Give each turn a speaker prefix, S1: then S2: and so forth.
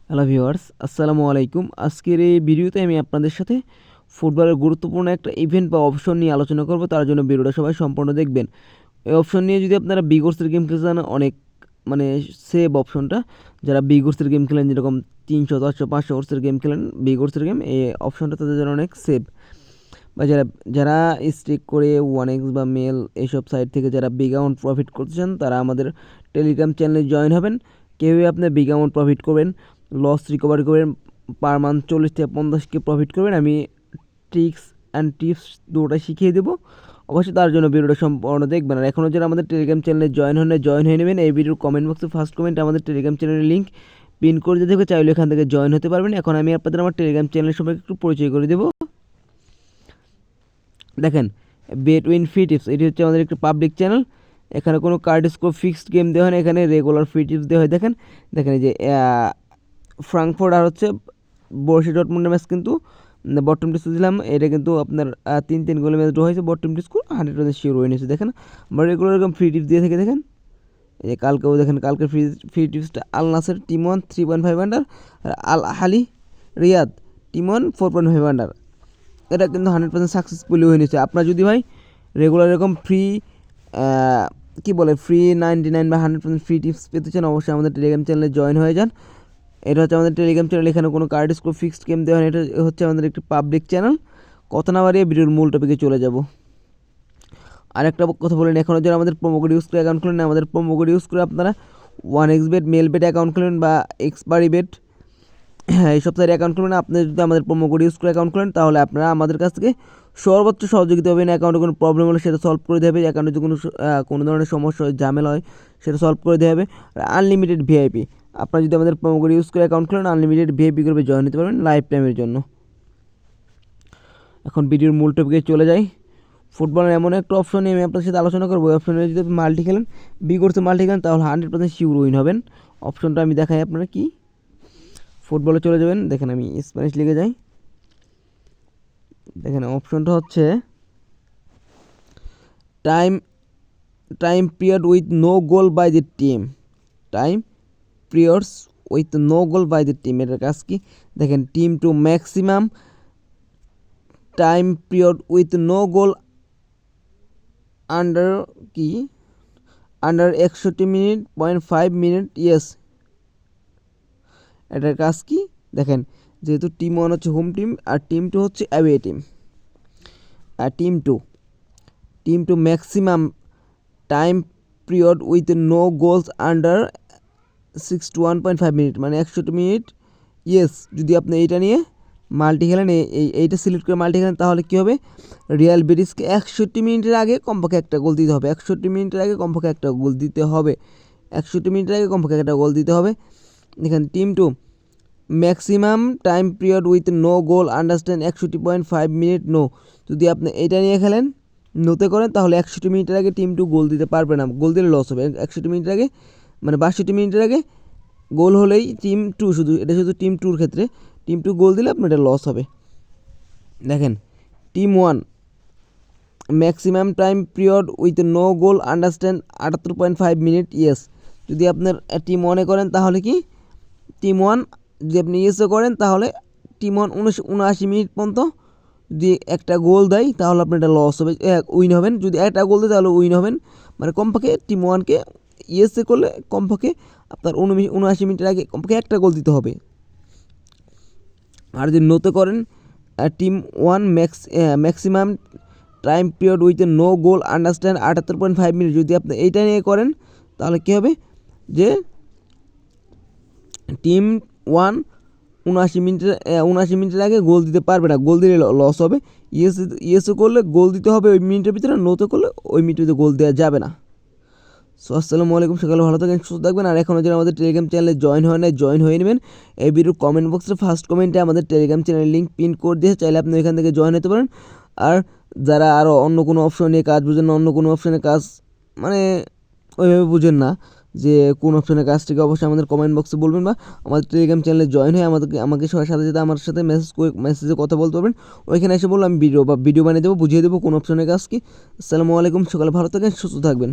S1: Hello viewers, আসসালামু আলাইকুম। আজকের এই ভিডিওতে আমি আপনাদের সাথে ফুটবলের গুরুত্বপূর্ণ একটা ইভেন্ট বা অপশন নিয়ে আলোচনা করব। তার জন্য ভিডিওটা সবাই সম্পূর্ণ দেখবেন। এই অপশন নিয়ে যদি আপনারা বিগোর্সের গেম খেলতে চান, অনেক মানে সেভ অপশনটা। যারা বিগোর্সের গেম খেলেন, যেরকম 300, 400, 500 ওর্সের গেম খেলেন, বিগোর্সের গেম, এই অপশনটা তাদের জন্য অনেক সেভ। বা যারা যারা স্টিক করে 1x বা মেল এইসব সাইট থেকে যারা বিগ অ্যামাউন্ট প্রফিট করতে চান, তারা আমাদের টেলিগ্রাম চ্যানেলে জয়েন হবেন। কেউই আপনি বিগ অ্যামাউন্ট প্রফিট করবেন, লস রিকভারি করবেন, পার মান্থ 40 থেকে 50 প্রফিট করবেন। আমি ট্রিক্স অ্যান্ড টিপস দুটোটাই শিখিয়ে দেবো। অবশ্যই তার জন্য ভিডিওটা সম্পূর্ণ দেখবেন। আর এখনও যারা আমাদের টেলিগ্রাম চ্যানেলে জয়েন হয়ে নেবেন। এই ভিডিওর কমেন্ট বক্সে ফার্স্ট কমেন্টে আমাদের টেলিগ্রাম চ্যানেলের লিঙ্ক পিন করে দিয়ে থেকে চাইলে এখান থেকে জয়েন হতে পারবেন। এখন আমি আপনাদের আমার টেলিগ্রাম চ্যানেলের সম্পর্কে একটু পরিচয় করে দেবো। দেখেন, বেট উইন ফ্রি টিপস, এটি হচ্ছে আমাদের একটি পাবলিক চ্যানেল। এখানে কোনো কার্ড স্কোর ফিক্সড গেম দেওয়া হয় না, এখানে রেগুলার ফ্রি টিপস দেওয়া হয়। দেখেন দেখেন এই যে ফ্রাঙ্কফোর্ট আর হচ্ছে বরুসিয়া ডর্টমুন্ডের ম্যাচ কিন্তু বটম টিস্কু দিলাম। এটা কিন্তু আপনার 3-3 গোলে ম্যাচ ড্র হয়েছে। বটম টিস্কু 100% শিওর উইন হয়েছে। দেখেন আমরা রেগুলার এরকম ফ্রি টিপস দিয়ে থাকি। দেখেন এই যে কালকেও দেখেন, কালকে ফ্রি টিপসটা আল নাসের টিম 1 3.5 আন্ডার, আর আল আহালি রিয়াদ টিম 1 4.5 আন্ডার। এটা কিন্তু 100% সাকসেসফুলি হয়ে নিচ্ছে। আপনার যদি ভাই রেগুলার এরকম ফ্রি কী বলে ফ্রি 99 বা 100% ফ্রি টিপস পেতে চান, অবশ্যই আমাদের টেলিগ্রাম চ্যানেলে জয়েন হয়ে যান। এটা হচ্ছে আমাদের টেলিগ্রাম চ্যানেল। এখানে কোনো কার্ড স্কোর ফিক্সড গেম দেওয়া হয় না। এটা হচ্ছে আমাদের একটি পাবলিক চ্যানেল। কথা না বাড়িয়ে ভিডিওর মূল টপিকে চলে যাব। আরেকটা কথা বলেন, এখনও যারা আমাদের প্রোমো কোড ইউজ করে অ্যাকাউন্ট খুলেন, আমাদের প্রোমো কোড ইউজ করে আপনারা 1xbet মেল বেট অ্যাকাউন্ট খুলেন বা এক্সপারি বেট, হ্যাঁ এই সপ্তাহের অ্যাকাউন্ট খুলবেন। আপনি যদি আমাদের প্রোমো কোড ইউজ করে অ্যাকাউন্ট খুলেন, তাহলে আপনারা আমাদের কাছ থেকে সর্বোচ্চ সহযোগিতা পাবেন। অ্যাকাউন্টে কোনো প্রবলেম হলে সেটা সলভ করে দেবে। অ্যাকাউন্টে যদি কোনো ধরনের সমস্যা হয়, ঝামেলা হয়, সেটা সলভ করে দেওয়া হবে। আর আনলিমিটেড ভিআইপি, আপনারা যদি আমাদের প্রোমো কোড ইউজ করে অ্যাকাউন্ট খুলেন, আনলিমিটেড ভিআইপি গ্রুপে জয়েন হতে পারবেন লাইফ টাইমের জন্য। এখন ভিডিওর মূল টপিকে চলে যাই। ফুটবলের এমন একটা অপশন নিয়ে আমি আপনার সাথে আলোচনা করবো। ওই অপশনে যদি আপনি মাল্টি খেলেন, বিগোর্সে মাল্টি খেলেন, তাহলে 100% শিওর উইন হবেন। অপশনটা আমি দেখাই আপনারা কি। ফুটবলে চলে যাবেন, দেখেন আমি স্প্যানিশ লিগে যাই। দেখেন অপশনটা হচ্ছে time time period with no goal by the team. Time periods with no goal by the team, এটার কাজ কি? দেখেন team two maximum time period with no goal under কি আন্ডার 61 মিনিট 5 মিনিট। ইয়েস, এটার কাজ কি? দেখেন যেহেতু টিম 1 হচ্ছে হোম টিম আর টিম 2 হচ্ছে অ্যাওয়ে টিম, আর team two maximum time period with no goals under 61.5 minute, মানে 61 মিনিট। ইয়েস, যদি আপনি এইটা নিয়ে মাল্টি খেলেন, এইটা সিলেক্ট করে মাল্টি খেলেন, তাহলে কী হবে? রিয়াল বেটিসকে 61 মিনিটের আগে কমপক্ষে একটা গোল দিতে হবে। 61 মিনিটের আগে কমপক্ষে একটা গোল দিতে হবে। 61 মিনিটের আগে কমপক্ষে একটা গোল দিতে হবে। এখানে team two maximum time period with no goal understand 61.5 minute no. যদি আপনি এটা নিয়ে খেলেন, নোতে করেন, তাহলে 61 মিনিটের আগে টিম টু গোল দিতে পারবে না। গোল দিলে লস হবে। 61 মিনিটের আগে মানে 62 মিনিটের আগে গোল হলেই টিম টু, শুধু এটা শুধু টিম টুর ক্ষেত্রে, টিম টু গোল দিলে আপনার এটা লস হবে। দেখেন team 1 maximum time period with no goal understand 78.5 minute. Yes, যদি আপনার টিম 1-এ করেন, তাহলে কি টিম 1 যদি আপনি ইয়েসও করেন, তাহলে টিম 1 79 মিনিট পর্যন্ত যদি একটা গোল দেয়, তাহলে আপনার এটা লস হবে, উইন হবেন। যদি একটা গোল দেয়, তাহলে উইন হবেন। মানে কমপক্ষে টিম 1-কে ইয়েসে করলে কমপক্ষে আপনার 79 মিনিটের আগে কমপক্ষে একটা গোল দিতে হবে। আর যদি নোতে করেন, team 1 maximum time period with no goal understand 78.5 minute, যদি আপনি এইটা নিয়ে করেন, তাহলে কী হবে? যে টিম 1 79 মিনিটের আগে গোল দিতে পারবে না, গোল দিলে লস হবে। ইয়েসও করলে গোল দিতে হবে ওই মিনিটের ভিতরে, নোতে করলে ওই মিনিটে গোল দেওয়া যাবে না। সো আসসালামু আলাইকুম, সকালে ভালো থাকেন, সুস্থ থাকবেন। আর এখনও যারা আমাদের টেলিগ্রাম চ্যানেলে জয়েন হয় না, জয়েন হয়ে নেবেন। এই ভিডিওর কমেন্ট বক্সে ফার্স্ট কমেন্টে আমাদের টেলিগ্রাম চ্যানেলের লিঙ্ক পিন করে দিয়ে চাইলে আপনি এখান থেকে জয়েন হতে পারেন। আর যারা আরও অন্য কোনো অপশন নিয়ে কাজ বুঝেন না, অন্য কোনো অপশনে কাজ মানে ওইভাবে বুঝেন না যে কোন অপশনের কাজ থেকে, অবশ্যই আমাদের কমেন্ট বক্সে বলবেন বা আমাদের টেলিগ্রাম চ্যানেলে জয়েন হয়ে আমাকে সবার সাথে সাথে আমার সাথে মেসেজে কথা বলতে পারবেন। ওইখানে এসে বললাম ভিডিও বানিয়ে দেবো, বুঝিয়ে দেবো কোন অপশনের কাজ কি। আসসালামু আলাইকুম, সকালে ভালো থাকেন, সুস্থ থাকবেন।